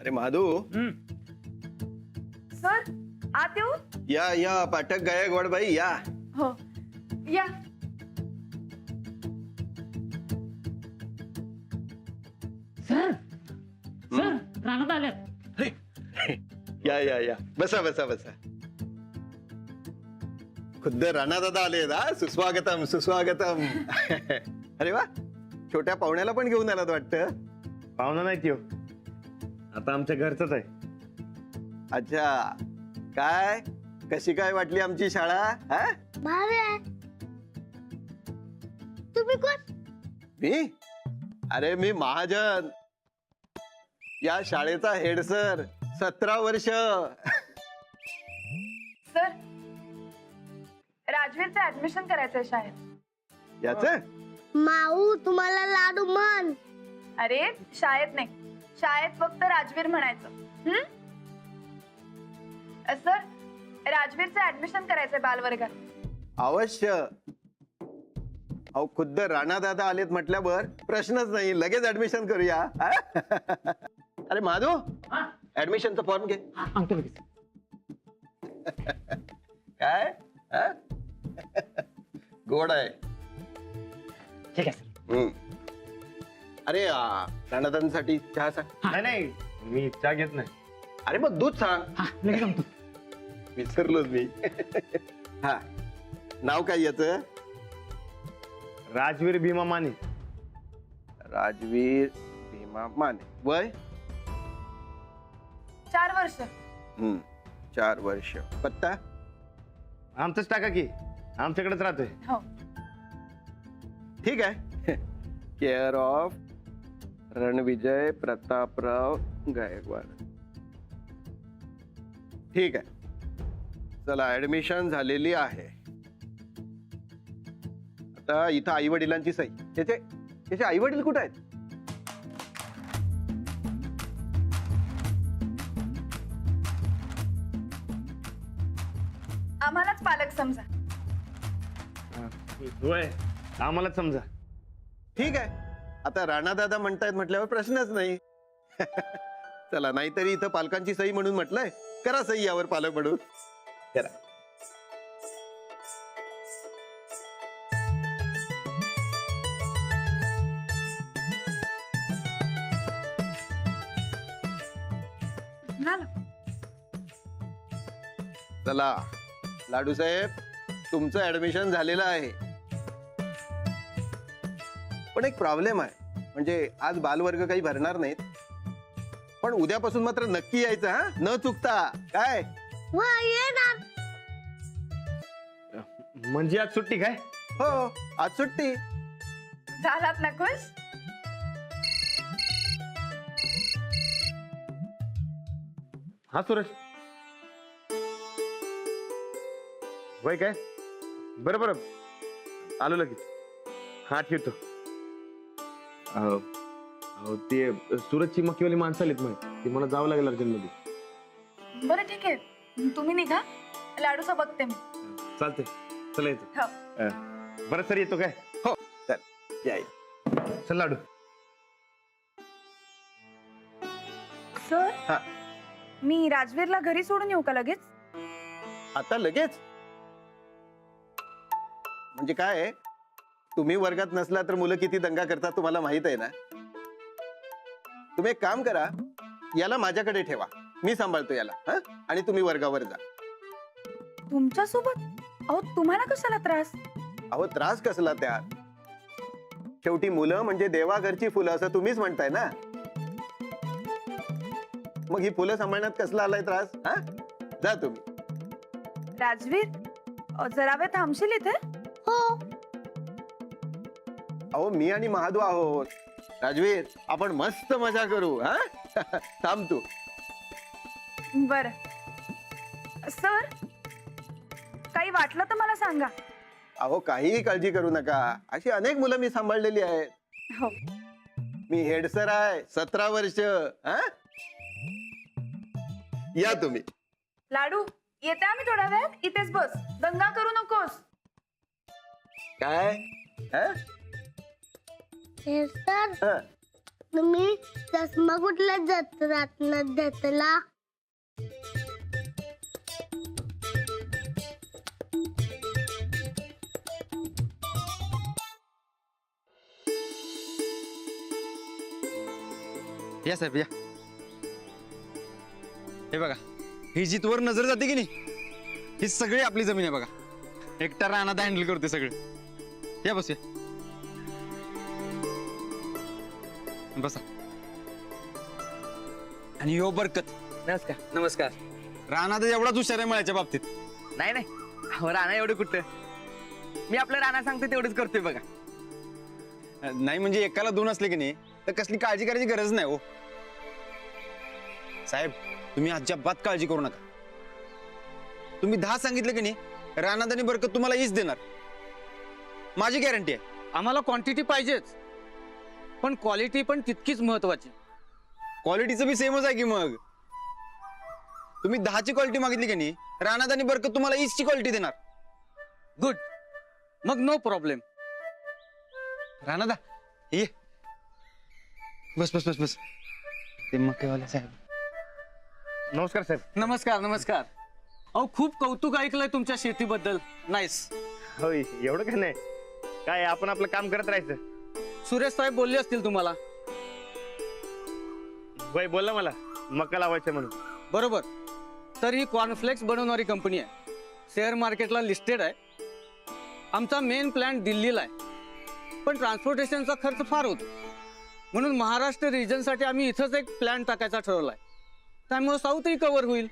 अरे माधू, सर आत येऊ? या पाठक गायकवाड बाई या. हो या. सर सर रानात आल्यात. या बसा बसा बसा. खुद्द राणा दादा आले ना. सुस्वागतम सुस्वागतम. अरे वा, छोट्या पाहुण्याला पण घेऊन आलात वाटतं. पाहुणा नाही त्यो, आता आमच्या घरचंच आहे. अच्छा, काय कशी काय वाटली आमची शाळा? हा? भारी आहे. तुम्ही कोण? मी? अरे मी महाजन, या शाळेचा हेड सर. 17 वर्ष. सर राजवीरचं ऍडमिशन करायचंय शाळेत. याच माऊ तुम्हाला लाडू म्हण. अरे शाळेत नाही, शाळेत फक्त राजवीर म्हणायचं. सर राजवीरचं ऍडमिशन करायचंय बालवर्गात. अवश्य. अहो खुद्द राणा दादा आलेत म्हटल्यावर प्रश्नच नाही, लगेच ऍडमिशन करूया. हा? अरे माधू, हा, ऍडमिशनचा फॉर्म घे. आणतो लगेच. काय हा? गोड आहे. ठीक आहे सर. अरे राणादांसाठी चहा सांग. नाही नाही, मी चहा घेत नाही. अरे मग दूध सांग. हा लगेच आणतो. विसरलोच मी. हा, नाव काय याच? राजवीर भीमा माने. राजवीर भीमा माने. वय? 4 वर्ष. 4 वर्ष. पत्ता? आमचंच टाका की, आमच्याकडेच राहतोय. हो. ठीक आहे. Care of Ranvijay Prataprao Gaikwad. ठीक आहे, चला ऍडमिशन झालेली आहे. आता इथं आई वडिलांची सही. त्याचे आई वडील कुठे आहेत? आम्हालाच पालक समजा. होय, आम्हालाच समजा. ठीक आहे, आता राणा दादा म्हणतायत म्हटल्यावर प्रश्नच नाही. चला, नाहीतरी इथं पालकांची सही म्हणून म्हटलंय. करा सही यावर, पालक म्हणून करा. झालं. चला लाडू साहेब, तुमचं ऍडमिशन झालेलं आहे. पण एक प्रॉब्लेम आहे, म्हणजे आज बालवर्ग काही भरणार नाहीत, पण उद्यापासून मात्र नक्की यायचं. हा, न चुकता. काय? हो येणार. म्हणजे आज सुट्टी काय? हो, आज सुट्टी. झालात ना खुश? हा सुरेश. होय काय? बरं बरं, आलो लगेच. हा ठेवतो. अहो ते सुरतची मक्कीवाली माणसं आलीत माहिती, ती मला जावं लागेल अर्जंटमध्ये. बरं ठीक आहे, तुम्ही निघा, लाडूचा बघते मी. चालते, चला येतो. हो. बरं सर, येतो काय? हो, चल या. चल लाडू. सर हा. मी राजवीरला घरी सोडून येऊ का लगेच? आता लगेच? म्हणजे काय आहे, तुम्ही वर्गात नसला तर मुलं किती दंगा करतात तुम्हाला माहित आहे ना. तुम्ही एक काम करा, याला माझ्याकडे ठेवा, मी सांभाळतो याला. हा, आणि तुम्ही वर्गावर जा. तुमच्या सोबत? अहो तुम्हाला कशाला त्रास? अहो त्रास कसला त्यात? शेवटी मुलं म्हणजे देवाघरची फुलं असं तुम्हीच म्हणताय ना. मग ही फुलं सांभाळण्यात कसला आलाय त्रास? हा, जा तुम्ही. राजवीर जरा वेळ थांबशील इथे? हो. अहो मी आणि महादू आहोत. राजवीर, आपण मस्त मजा करू. हा, थांब तू. बर. सर काही वाटलं तर मला सांगा. अहो काहीही काळजी करू नका, अशी अनेक मुलं मी सांभाळलेली आहेत. हो. मी हेड सर आहे. 17 वर्ष. हा, या तुम्ही. लाडू येते आम्ही थोड्या वेळात, इथेच बस, दंगा करू नकोस. काय? हा? हे सर हा. तुम्ही चष्मा कुठल्या जत्रात घेतला? या साहेब या. हे बघा, ही जिथवर नजर जाते की नाही, ही सगळी आपली जमीन आहे बघा. एकटा रानात हँडल करते सगळं. या बस या. बसा. आणि यो बरकत. नमस्कार. नमस्कार. रानात एवढाच हुशार आहे मळ्याच्या बाबतीत. नाही नाही, अहो, राणा एवढं कुठं. मी आपलं राणा सांगतो तेवढंच करतोय बघा. नाही म्हणजे एकाला दोन असले की नाही तर कसली काळजी करायची गरज नाही हो साहेब. तुम्ही अजिबात काळजी करू नका. तुम्ही 10 सांगितले की नाही, रानात आणि बरकत तुम्हाला हीच देणार, माझी गॅरंटी आहे. आम्हाला क्वांटिटी पाहिजेच, पण क्वालिटी पण तितकीच महत्वाची. क्वालिटीचं बी सेमच आहे की मग. तुम्ही 10ची क्वालिटी मागितली की नाही, रानात आणि बरकत तुम्हाला हीचची क्वालिटी देणार. गुड. मग नो प्रॉब्लेम. राणा दा ये. बस बस बस बस. ते मक्केवाले साहेब. नमस्कार साहेब. नमस्कार नमस्कार. अहो, खूप कौतुक ऐकलंय तुमच्या शेतीबद्दल. नाईस. होय, एवढं काय नाही. काय आपण आपलं काम करत राहायचं. सुरेश साहेब बोलले असतील तुम्हाला. होय, बोलला मला मका लावायचं म्हणून. बरोबर. तर ही कॉर्नफ्लेक्स बनवणारी कंपनी आहे, शेअर मार्केटला लिस्टेड आहे. आमचा मेन प्लॅन दिल्लीला आहे, पण ट्रान्सपोर्टेशनचा खर्च फार होतो, म्हणून महाराष्ट्र रिजनसाठी आम्ही इथंच एक प्लॅन टाकायचा ठरवलाय. त्यामुळे साऊथही कव्हर होईल.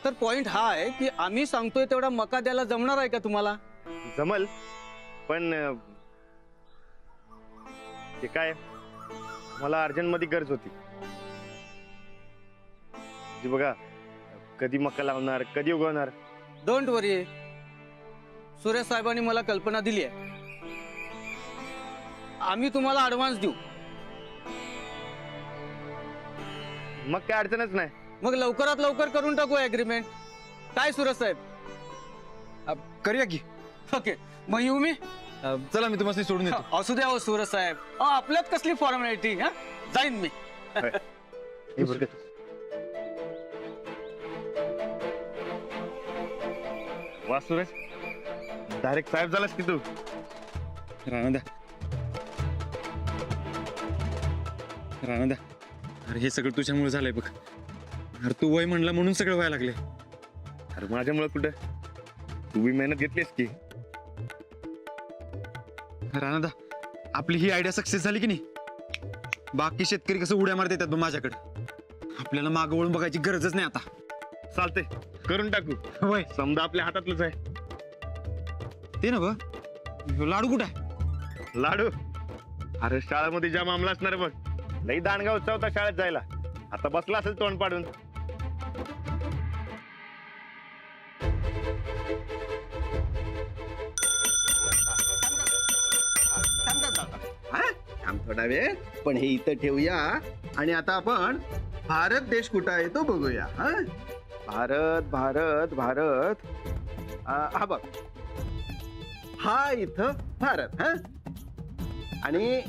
तर पॉइंट हा आहे की आम्ही सांगतोय तेवढा मका द्यायला जमणार आहे का तुम्हाला? जमल, पण ते काय, मला अर्जंट मध्ये गरज होती. जी बघा, कधी मका लावणार, कधी उगवणार. डोंट वरी. सुरेश साहेबांनी मला कल्पना दिली आहे. आम्ही तुम्हाला ऍडव्हान्स देऊ. मग काय अडचणच नाही. मग लवकरात लवकर करून टाकू ऍग्रीमेंट. काय सुरेश साहेब? करूया की. ओके, मग येऊ मी. चला मी तुम्हाला सोडून येतो. असू द्या हो सुरेश साहेब. आपल्यात कसली फॉर्मॅलिटी. हा, जाईन मी. हे बरकत. वा सुरेश, डायरेक्ट साहेब झालास की तू. राणा दा, अरे हे सगळं तुझ्यामुळे झालंय बघ. अरे तू वय म्हणला म्हणून सगळं व्हायला लागले. अरे माझ्यामुळे कुठं, तू बी मेहनत घेतलीस की. राणा दा, आपली ही आयडिया सक्सेस झाली की नाही, बाकी शेतकरी कसं उड्या मारत येतात माझ्याकडे. आपल्याला मागं वळून बघायची गरजच नाही आता. चालते, करून टाकू. होय, समजा आपल्या हातातलंच आहे. ते ना बघ, लाडू कुठं आहे? लाडू, अरे शाळेमध्ये ज्या मामला असणार बघ, लई दांडगा उत्सव होता शाळेत जायला. आता बसला असेल तोंड पाडून. थांब थोडा वेळ, पण हे इथं ठेवूया. आणि आता आपण भारत देश कुठं आहे तो बघूया. हा, भारत भारत भारत. हा बघ, हा इथं भारत. हा, आणि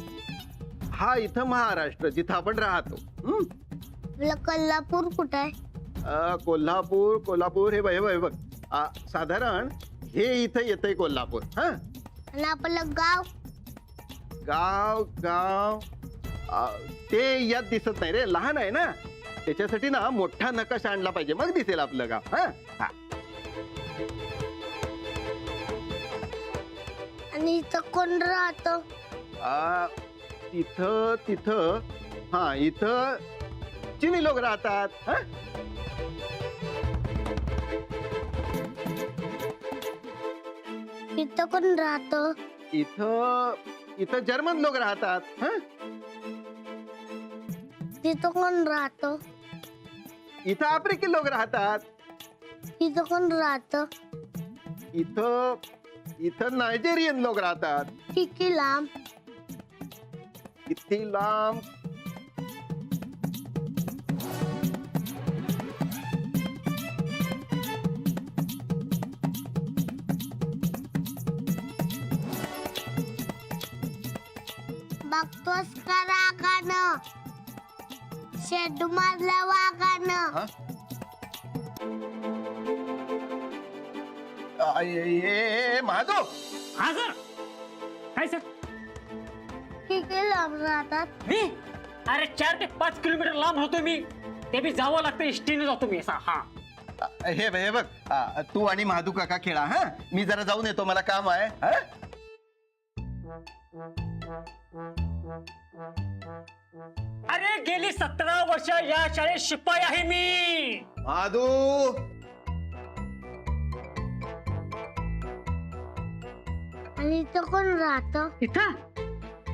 हा इथं महाराष्ट्र जिथं आपण राहतो. आपलं कोल्हापूर कुठं आहे? कोल्हापूर कोल्हापूर हे बघ साधारण हे इथं येतंय कोल्हापूर. हा, आणि आपलं गाव? गाव गाव ते यात दिसत नाही रे, लहान आहे ना. त्याच्यासाठी ना मोठा नकाशा आणला पाहिजे, मग दिसेल आपलं गाव. हा, हा. आणि इथं कोण राहतं? तिथं तिथं हा, इथं चिनी लोक राहतात. हा, इथं कोण राहतं? इथं इथं जर्मन लोक राहतात. हा, तिथं कोण राहतं? इथं आफ्रिकी लोक राहतात. इथं कोण राहतं? इथं इथं नायजेरियन लोक राहतात. किती लांब? किती लांब? बघतोस का रागानं शेड मारल्या वागानं. महादो हा सर काय सर किती लांब राहतात? मी अरे 4 ते 5 किलोमीटर लांब होतो मी. ते बी जावं लागतं एसटीने जातो मी असा. हा हे बघ तू आणि महादू काका खेळा. हा मी जरा जाऊन येतो, मला काम आहे. हा? अरे गेली 17 वर्ष या शाळेत शिपाई आहे मी. महादू आणि इथं कोण राहतं? इथं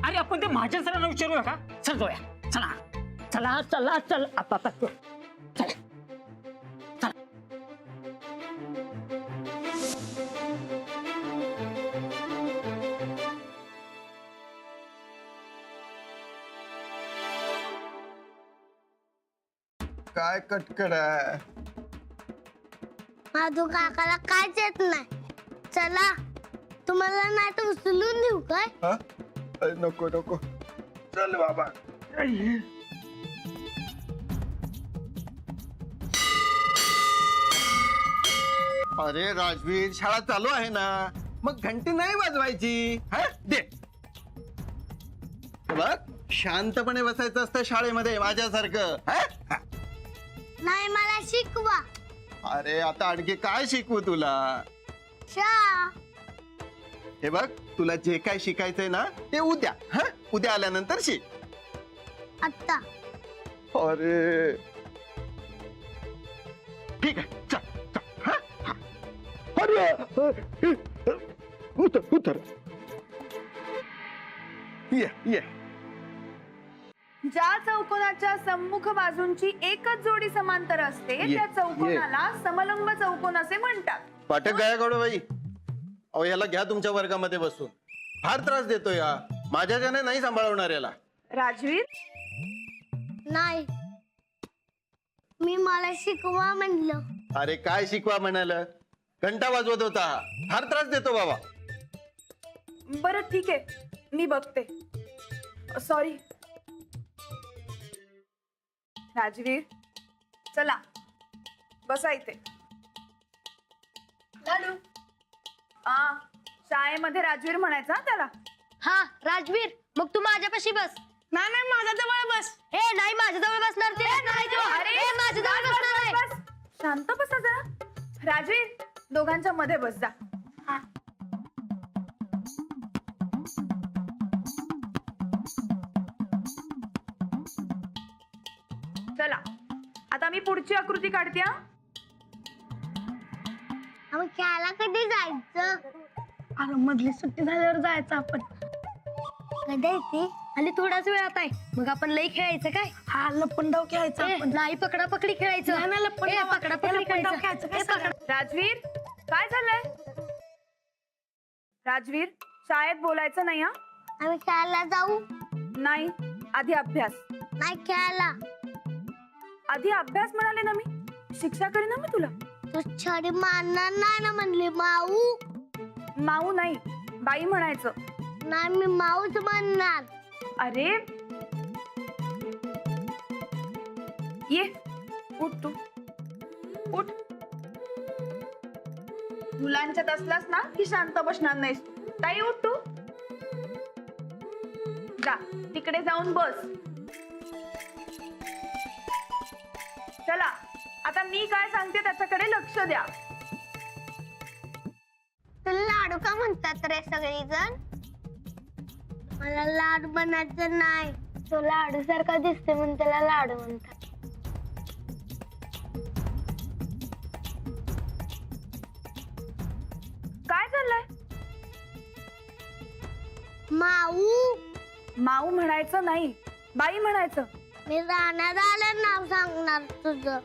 अरे आपण ते महाजन सरांना विचारूया का? चल जाऊया. चला चला चला चल आता चल. काय कटकड आहे. माधू काकाला कायच येत नाही. चला तुम्हाला नाही तर उचलून देऊ काय? हा? नको नको चल बाबा. अरे राजवीर, शाळा चालू आहे ना, मग घंटी नाही वाजवायची. हा दे. बघ शांतपणे बसायचं असतं शाळेमध्ये माझ्यासारखं. हा? हा. नाही मला शिकवा. अरे आता आणखी काय शिकवू तुला. शा हे बघ तुला जे काय शिकायचंय ना ते उद्या. हा उद्या आल्यानंतर शिक. आता अरे ठीक आहे चल चल. हा? हा. अरे उतर उतर. ये ज्या चौकोनाच्या सम्मुख बाजूंची एकच जोडी समांतर असते ये, त्या चौकोनाला समलंब चौकोन असे म्हणतात. पाठक गायकवाड बाई, अहो याला घ्या तुमच्या वर्गामध्ये बसून. फार त्रास देतो या. माझ्याच्याने नाही सांभाळवणार याला. राजवीर नाही मी मला शिकवा म्हणलं. अरे काय शिकवा म्हणाल. घंटा वाजवत होता. फार त्रास देतो बाबा. बरं ठीक आहे, मी बघते. सॉरी राजवीर, चला बसा इथे. लाडू शाळेमध्ये राजवीर म्हणायचा त्याला. हा राजवीर, मग तू माझ्यापाशी बस. नाही नाही माझ्या जवळ बस. हे नाही माझ्याजवळ बसणार ते. अरे, हे माझ्याजवळ बसणार आहे. बस. शांत बसा जरा. राजवीर दोघांच्या मध्ये बस जा. हा. चला आता मी पुढची आकृती काढते. हा. मग खेळायला कधी जायचं? अरे मधली सुट्टी झाल्यावर जायचं आपण. कधी येते? आणि थोडाच वेळात आहे. मग आपण लई खेळायचं काय? हा लपंडाव खेळायचा आपण. नाही पकडा पकडी खेळायचं. नाही, नाही, लपंडाव. पकडा पकडी लपंडाव खेळायचं. खेळायचं काय सगळं? राजवीर काय झालंय? राजवीर शाळेत बोलायचं नाही. हा आम्ही खेळायला जाऊ. नाही, आधी अभ्यास. नाही खेळायला. आधी अभ्यास म्हणाले ना मी. शिक्षा करीन ना मी तुला. तू छडी मारणार नाही ना म्हणली माऊ. माऊ नाही, बाई म्हणायचं. नाही मी माऊच म्हणणार. अरे ये उठ तू उठ. मुलांच्यात असलास ना की शांत बसणार नाहीस. ताई उठ तू. जा तिकडे जाऊन बस. चला आता मी काय सांगते त्याच्याकडे लक्ष द्या. तुला लाडू का म्हणतात रे सगळेजण? मला लाडू बनायचं नाही. तो लाडू सारखा दिसते म्हणून त्याला लाडू म्हणतात. काय झालंय? माऊ. माऊ म्हणायचं नाही, बाई म्हणायचं. मी राहणार आलं नाव सांगणार तुझं.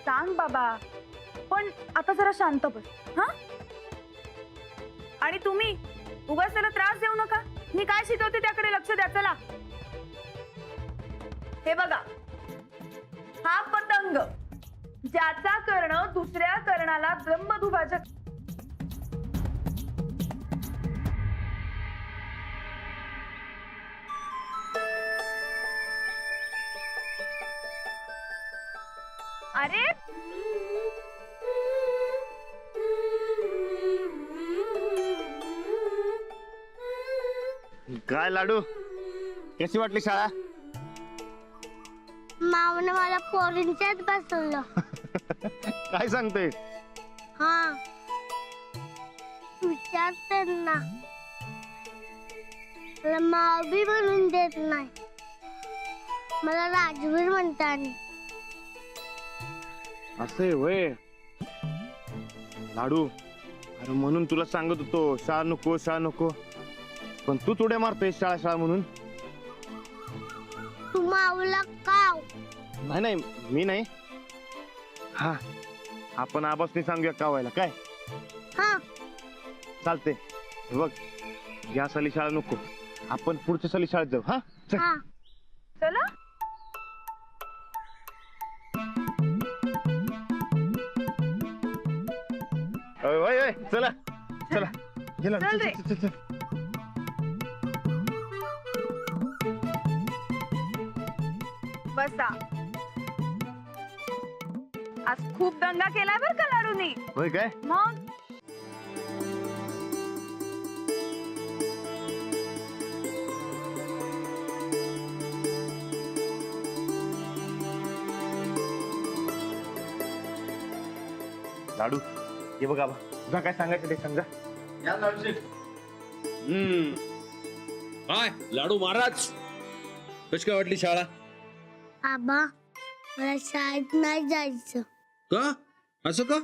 सांग बाबा, पण आता जरा शांत बस. हा आणि तुम्ही उगाच त्याला त्रास देऊ नका. मी काय शिकवते त्याकडे लक्ष द्या. चला हे बघा, हा पतंग ज्याचा कर्ण दुसऱ्या कर्णाला ब्रह्मदुभाजक. अरे काय लाडू कशी वाटली शाळा? मावनं मला पोरींच्यात बसवलं. काय सांगते? हा विचार त्यांना. मला माव बी म्हणून देत नाही. मला राजवीर म्हणतात. असं आहे वय लाडू. अरे म्हणून तुला सांगत होतो शाळा नको शाळा नको, पण तू उड्या मारतोय शाळा शाळा म्हणून. तू मावला काव. नाही नाही मी नाही. हा आपण आबासनी सांगूया का व्हायला काय? हा चालते. हे बघ या साली शाळा नको, आपण पुढच्या साली शाळेत जाऊ. हा चल. हा चला. ओय, ओय, ओय, चला चला गेला. चल रे. चल, चल, चल. बसा. आज खूप दंगा केलाय बर का लाडूनी. होय काय? मग लाडू हे बघ आबा, तुला काय सांगायचं ते सांगा. काय लाडू महाराज, कशी काय वाटली शाळा? आबा मला शाळेत नाही जायचं. का असं का?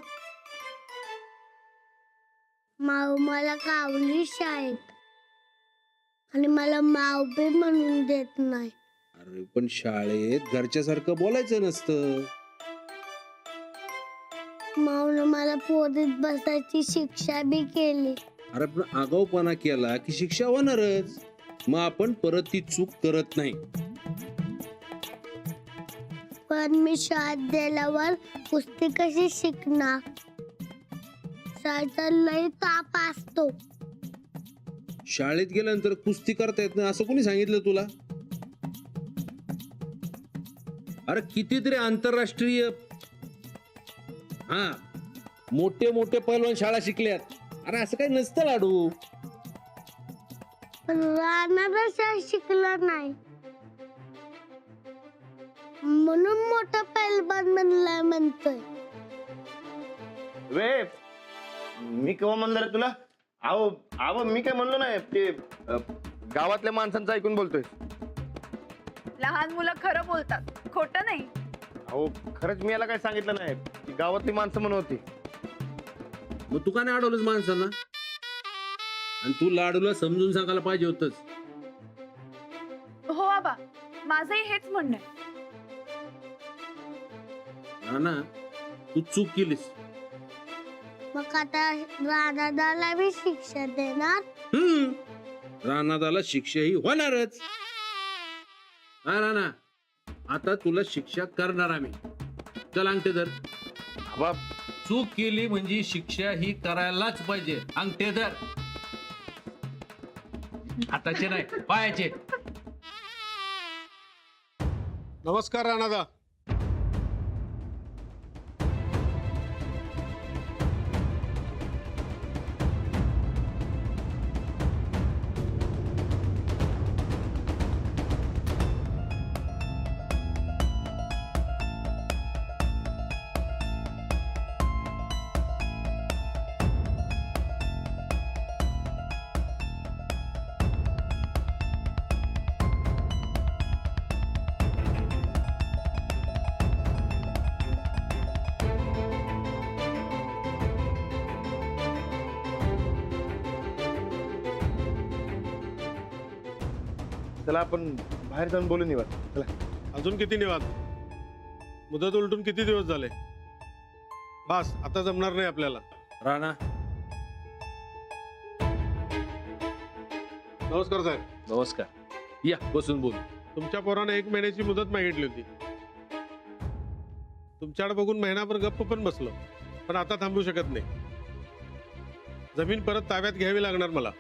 माव मला कावली शाळेत आणि मला माव बी म्हणून देत नाही. अरे पण शाळेत घरच्यासारखं बोलायचं नसतं. मावनं मला पोरीत बसायची शिक्षा बी केली. अरे पण आगाऊपणा केला की शिक्षा होणारच. मग आपण परत ती चूक करत नाही. पण मी शाळेत गेल्यावर कुस्ती कशी शिकणार? शाळेचा लय ताप असतो. शाळेत गेल्यानंतर कुस्ती करता येत नाही असं कोणी सांगितलं तुला? अरे कितीतरी आंतरराष्ट्रीय मोठे मोठे पैलवान शाळा शिकल्यात. अरे असं काही नसतं लाडू. पण राहणारा शाळा शिकला नाही म्हणून मोठा पैलवान बनलाय म्हणतोय. वे मी केव्हा म्हणलं रे तुला? आहो आहो मी काय म्हणलो नाही. ते गावातल्या माणसांचं ऐकून बोलतोय. लहान मुलं खरं बोलतात, खोटं नाही. अहो खरंच मी याला काय सांगितलं नाही. ती गावातली माणसं म्हणत होती. मग तू का नाही अडवलंस माणसांना? आणि तू लाडूला समजून सांगायला पाहिजे होतंस. हो आबा, माझंही हेच म्हणणं आहे. ना तू चूक केलीस. मग आता राधादाला बी शिक्षा देणार. रानादाला शिक्षा ही होणारच. हा राणा, आता तुला शिक्षा करणार आम्ही. चल अंगठे धर. बाप चूक केली म्हणजे शिक्षा ही करायलाच पाहिजे. अंगठे धर. हाताचे नाही पायाचे. नमस्कार राणादा. चला आपण बाहेर जाऊन बोलून येऊ. चला. अजून किती निवांत? मुदत उलटून किती दिवस झाले? बस आता जमणार नाही आपल्याला. राणा नमस्कार साहेब. नमस्कार. या बसून बोल. तुमच्या पोराने 1 महिन्याची मुदत मागितली होती. तुमच्याकडे बघून महिनाभर गप्प पण बसलो, पण आता थांबू शकत नाही. जमीन परत ताब्यात घ्यावी लागणार मला.